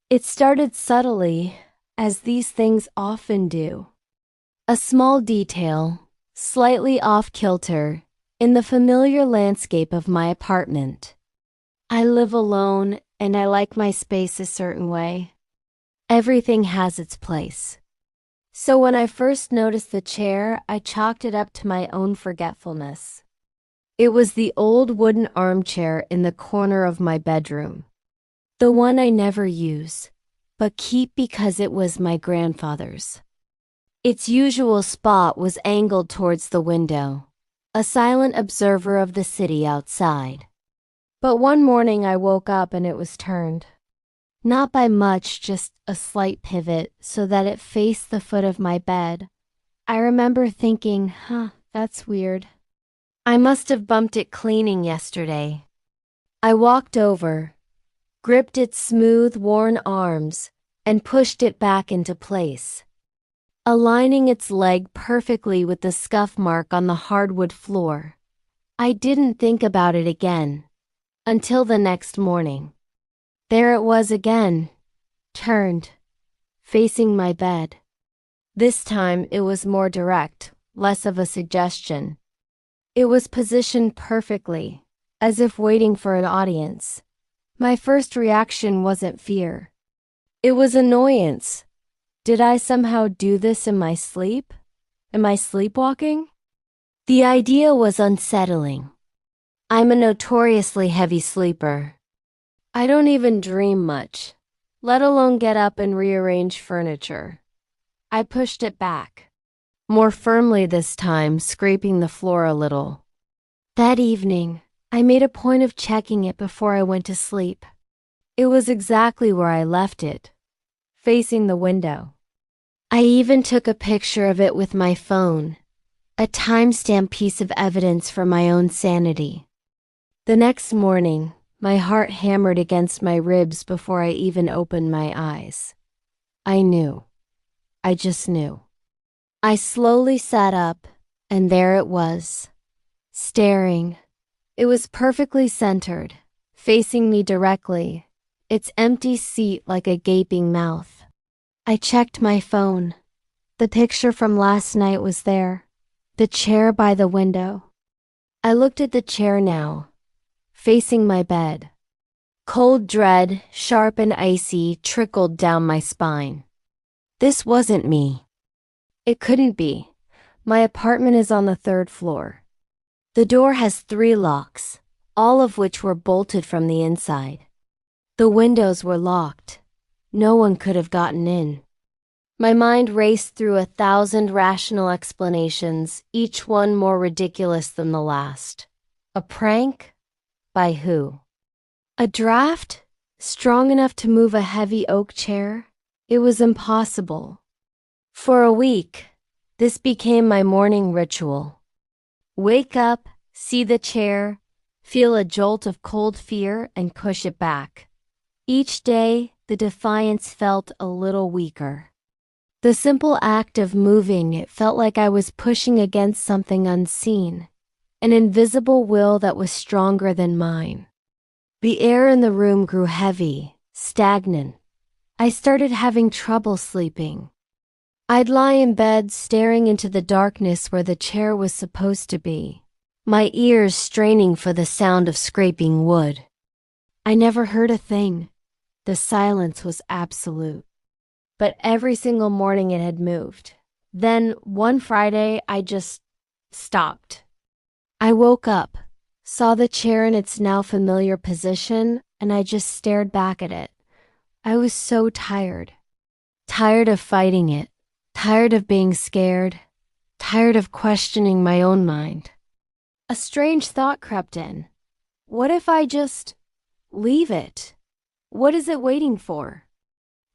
It started subtly, as these things often do. A small detail, slightly off-kilter, in the familiar landscape of my apartment. I live alone, and I like my space a certain way. Everything has its place. So when I first noticed the chair, I chalked it up to my own forgetfulness. It was the old wooden armchair in the corner of my bedroom. The one I never use, but keep because it was my grandfather's. Its usual spot was angled towards the window, a silent observer of the city outside. But one morning I woke up and it was turned. Not by much, just a slight pivot so that it faced the foot of my bed. I remember thinking, that's weird. I must have bumped it cleaning yesterday. I walked over, gripped its smooth, worn arms, and pushed it back into place, aligning its leg perfectly with the scuff mark on the hardwood floor. I didn't think about it again, until the next morning. There it was again, turned, facing my bed. This time it was more direct, less of a suggestion. It was positioned perfectly, as if waiting for an audience. My first reaction wasn't fear. It was annoyance. Did I somehow do this in my sleep? Am I sleepwalking? The idea was unsettling. I'm a notoriously heavy sleeper. I don't even dream much, let alone get up and rearrange furniture. I pushed it back, more firmly this time, scraping the floor a little. That evening, I made a point of checking it before I went to sleep. It was exactly where I left it, facing the window. I even took a picture of it with my phone, a timestamp piece of evidence for my own sanity. The next morning, my heart hammered against my ribs before I even opened my eyes. I knew. I just knew. I slowly sat up, and there it was, staring. It was perfectly centered, facing me directly, its empty seat like a gaping mouth. I checked my phone. The picture from last night was there, the chair by the window. I looked at the chair now, facing my bed. Cold dread, sharp and icy, trickled down my spine. This wasn't me. It couldn't be. My apartment is on the 3rd floor. The door has 3 locks, all of which were bolted from the inside. The windows were locked. No one could have gotten in. My mind raced through 1,000 rational explanations, each one more ridiculous than the last. A prank? By who? A draft? Strong enough to move a heavy oak chair? It was impossible. For a week, this became my morning ritual. Wake up, see the chair, feel a jolt of cold fear, and push it back. Each day, the defiance felt a little weaker. The simple act of moving it felt like I was pushing against something unseen, an invisible will that was stronger than mine. The air in the room grew heavy, stagnant. I started having trouble sleeping. I'd lie in bed staring into the darkness where the chair was supposed to be, my ears straining for the sound of scraping wood. I never heard a thing. The silence was absolute. But every single morning it had moved. Then, one Friday, I just stopped. I woke up, saw the chair in its now familiar position, and I just stared back at it. I was so tired. Tired of fighting it. Tired of being scared. Tired of questioning my own mind. A strange thought crept in. What if I just leave it? What is it waiting for?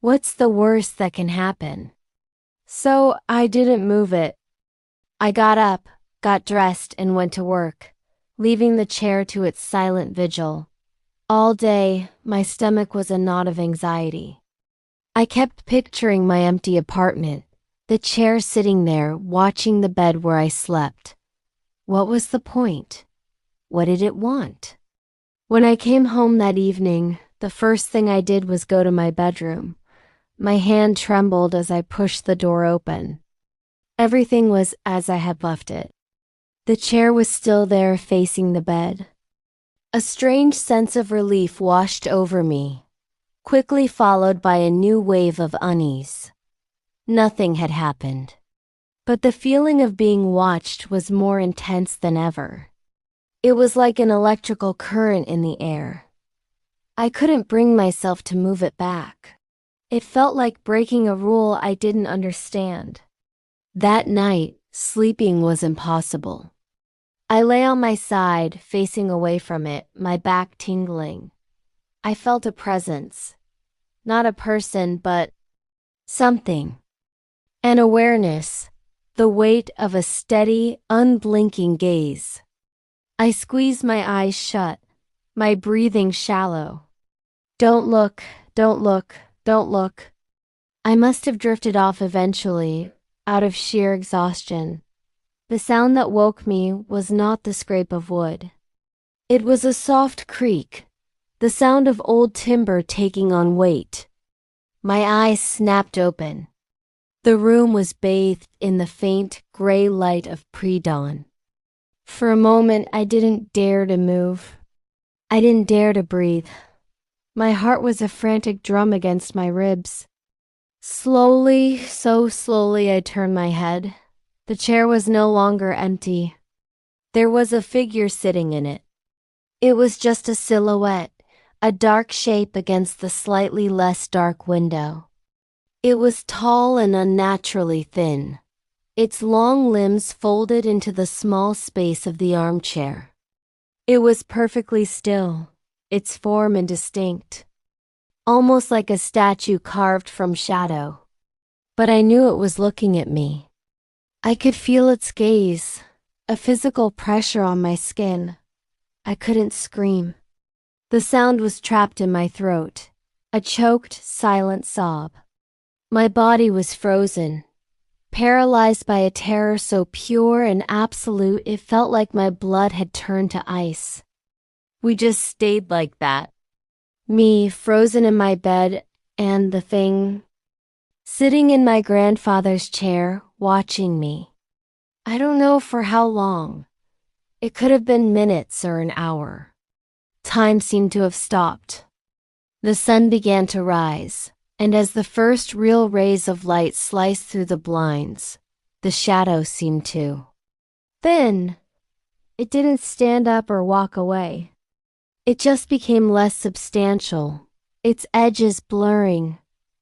What's the worst that can happen? So I didn't move it. I got up, got dressed, and went to work, leaving the chair to its silent vigil. All day, my stomach was a knot of anxiety. I kept picturing my empty apartment, the chair sitting there, watching the bed where I slept. What was the point? What did it want? When I came home that evening, The first thing I did was go to my bedroom. My hand trembled as I pushed the door open. Everything was as I had left it. The chair was still there facing the bed. A strange sense of relief washed over me, quickly followed by a new wave of unease. Nothing had happened. But the feeling of being watched was more intense than ever. It was like an electrical current in the air. I couldn't bring myself to move it back. It felt like breaking a rule I didn't understand. That night, sleeping was impossible. I lay on my side, facing away from it, my back tingling. I felt a presence. Not a person, but something. An awareness. The weight of a steady, unblinking gaze. I squeezed my eyes shut, my breathing shallow. Don't look, don't look, don't look. I must have drifted off eventually, out of sheer exhaustion. The sound that woke me was not the scrape of wood. It was a soft creak, the sound of old timber taking on weight. My eyes snapped open. The room was bathed in the faint, gray light of pre-dawn. For a moment, I didn't dare to move. I didn't dare to breathe. My heart was a frantic drum against my ribs. Slowly, so slowly, I turned my head. The chair was no longer empty. There was a figure sitting in it. It was just a silhouette, a dark shape against the slightly less dark window. It was tall and unnaturally thin, its long limbs folded into the small space of the armchair. It was perfectly still, its form indistinct, almost like a statue carved from shadow. But I knew it was looking at me. I could feel its gaze, a physical pressure on my skin. I couldn't scream. The sound was trapped in my throat, a choked, silent sob. My body was frozen, paralyzed by a terror so pure and absolute it felt like my blood had turned to ice. We just stayed like that. Me, frozen in my bed, and the thing sitting in my grandfather's chair, watching me. I don't know for how long. It could have been minutes or an hour. Time seemed to have stopped. The sun began to rise, and as the first real rays of light sliced through the blinds, the shadow seemed to thin. It didn't stand up or walk away. It just became less substantial, its edges blurring,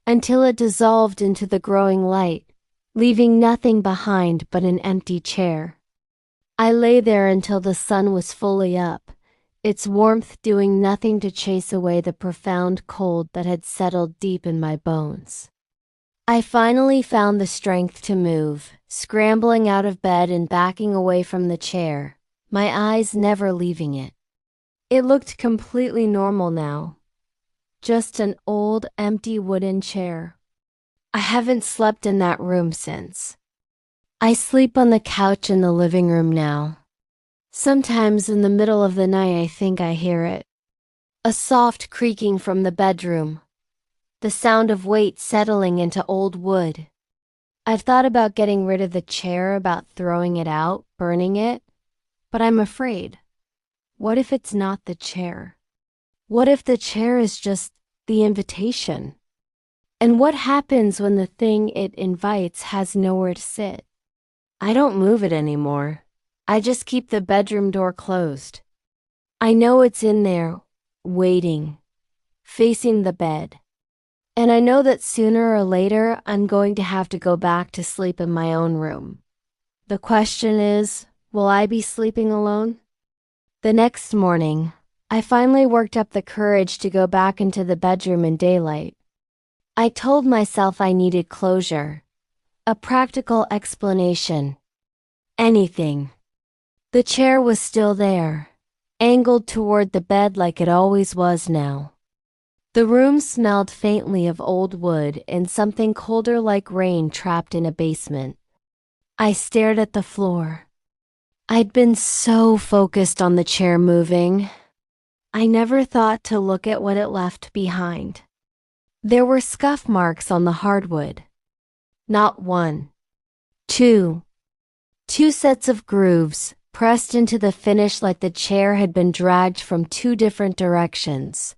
until it dissolved into the growing light, leaving nothing behind but an empty chair. I lay there until the sun was fully up, its warmth doing nothing to chase away the profound cold that had settled deep in my bones. I finally found the strength to move, scrambling out of bed and backing away from the chair, my eyes never leaving it. It looked completely normal now. Just an old, empty wooden chair. I haven't slept in that room since. I sleep on the couch in the living room now. Sometimes in the middle of the night I think I hear it. A soft creaking from the bedroom. The sound of weight settling into old wood. I've thought about getting rid of the chair, about throwing it out, burning it, but I'm afraid. What if it's not the chair? What if the chair is just the invitation? And what happens when the thing it invites has nowhere to sit? I don't move it anymore. I just keep the bedroom door closed. I know it's in there, waiting, facing the bed. And I know that sooner or later I'm going to have to go back to sleep in my own room. The question is, will I be sleeping alone? The next morning, I finally worked up the courage to go back into the bedroom in daylight. I told myself I needed closure, a practical explanation. Anything. The chair was still there, angled toward the bed like it always was now. The room smelled faintly of old wood and something colder like rain trapped in a basement. I stared at the floor. I'd been so focused on the chair moving. I never thought to look at what it left behind. There were scuff marks on the hardwood. Not one. Two. Two sets of grooves, pressed into the finish like the chair had been dragged from two different directions.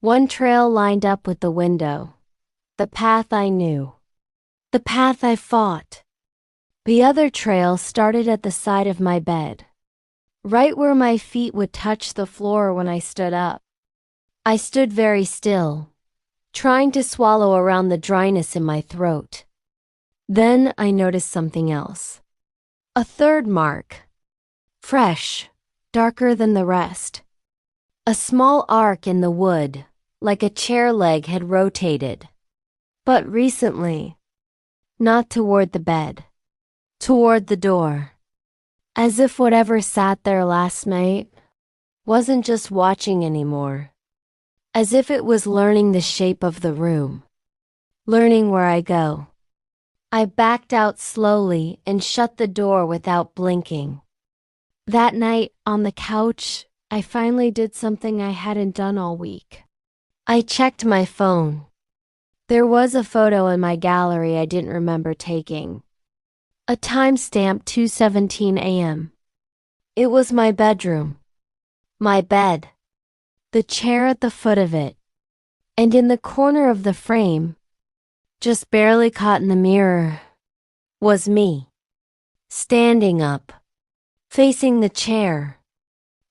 One trail lined up with the window. The path I knew. The path I fought. The other trail started at the side of my bed, right where my feet would touch the floor when I stood up. I stood very still, trying to swallow around the dryness in my throat. Then I noticed something else. A third mark. Fresh, darker than the rest. A small arc in the wood, like a chair leg had rotated. But recently. Not toward the bed. Toward the door. As if whatever sat there last night wasn't just watching anymore. As if it was learning the shape of the room. Learning where I go. I backed out slowly and shut the door without blinking. That night, on the couch, I finally did something I hadn't done all week. I checked my phone. There was a photo in my gallery I didn't remember taking. A timestamp 2:17 a.m. It was my bedroom. My bed. The chair at the foot of it. And in the corner of the frame, just barely caught in the mirror, was me. Standing up. Facing the chair.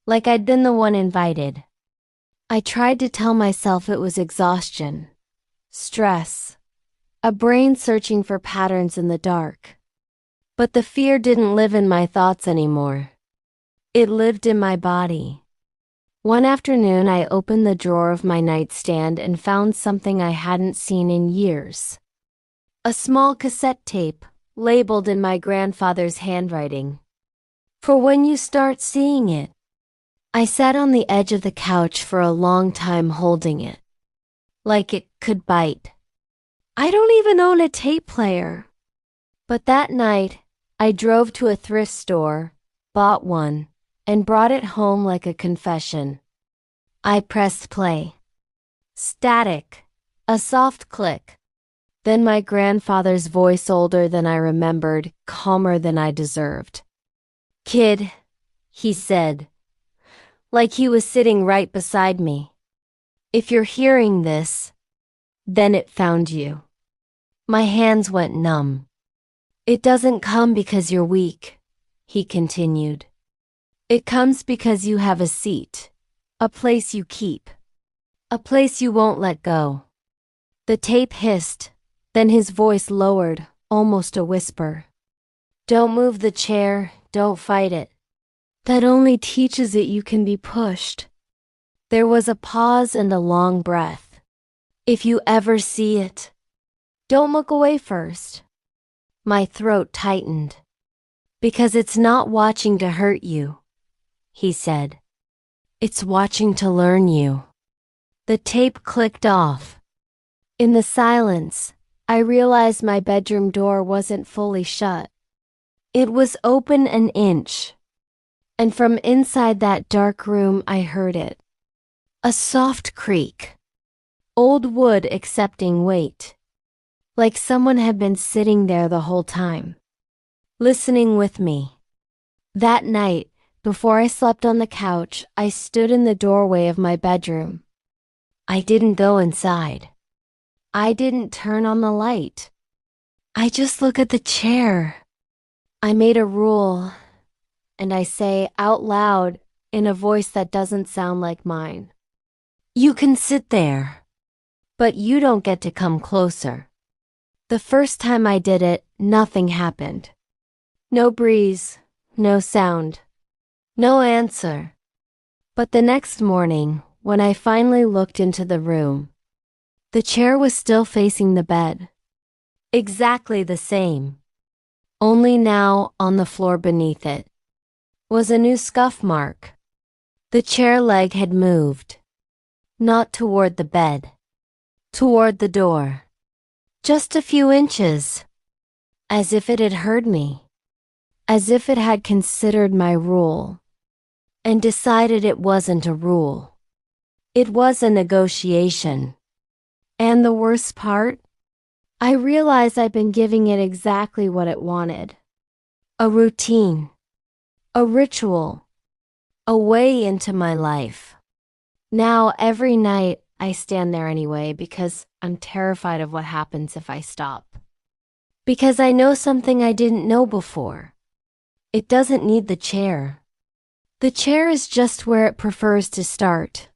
Like I'd been the one invited. I tried to tell myself it was exhaustion. Stress. A brain searching for patterns in the dark. But the fear didn't live in my thoughts anymore. It lived in my body. One afternoon I opened the drawer of my nightstand and found something I hadn't seen in years. A small cassette tape, labeled in my grandfather's handwriting. For when you start seeing it. I sat on the edge of the couch for a long time holding it. Like it could bite. I don't even own a tape player. But that night, I drove to a thrift store, bought one, and brought it home like a confession. I pressed play. Static. A soft click. Then my grandfather's voice, older than I remembered, calmer than I deserved. "Kid," he said, like he was sitting right beside me. "If you're hearing this, then it found you." My hands went numb. "It doesn't come because you're weak," he continued. "It comes because you have a seat, a place you keep, a place you won't let go." The tape hissed, then his voice lowered, almost a whisper. "Don't move the chair, don't fight it. That only teaches it you can be pushed." There was a pause and a long breath. "If you ever see it, don't look away first." My throat tightened. "Because it's not watching to hurt you," he said. "It's watching to learn you." The tape clicked off. In the silence, I realized my bedroom door wasn't fully shut. It was open an inch. And from inside that dark room I heard it. A soft creak. Old wood accepting weight. Like someone had been sitting there the whole time. Listening with me. That night, before I slept on the couch, I stood in the doorway of my bedroom. I didn't go inside. I didn't turn on the light. I just look at the chair. I made a rule, and I say out loud in a voice that doesn't sound like mine. "You can sit there, but you don't get to come closer." The first time I did it, nothing happened. No breeze, no sound, no answer. But the next morning, when I finally looked into the room, the chair was still facing the bed. Exactly the same. Only now, on the floor beneath it, was a new scuff mark. The chair leg had moved. Not toward the bed. Toward the door. Just a few inches. As if it had heard me. As if it had considered my rule. And decided it wasn't a rule. It was a negotiation. And the worst part? I realize I've been giving it exactly what it wanted. A routine. A ritual. A way into my life. Now, every night, I stand there anyway because I'm terrified of what happens if I stop. Because I know something I didn't know before. It doesn't need the chair. The chair is just where it prefers to start.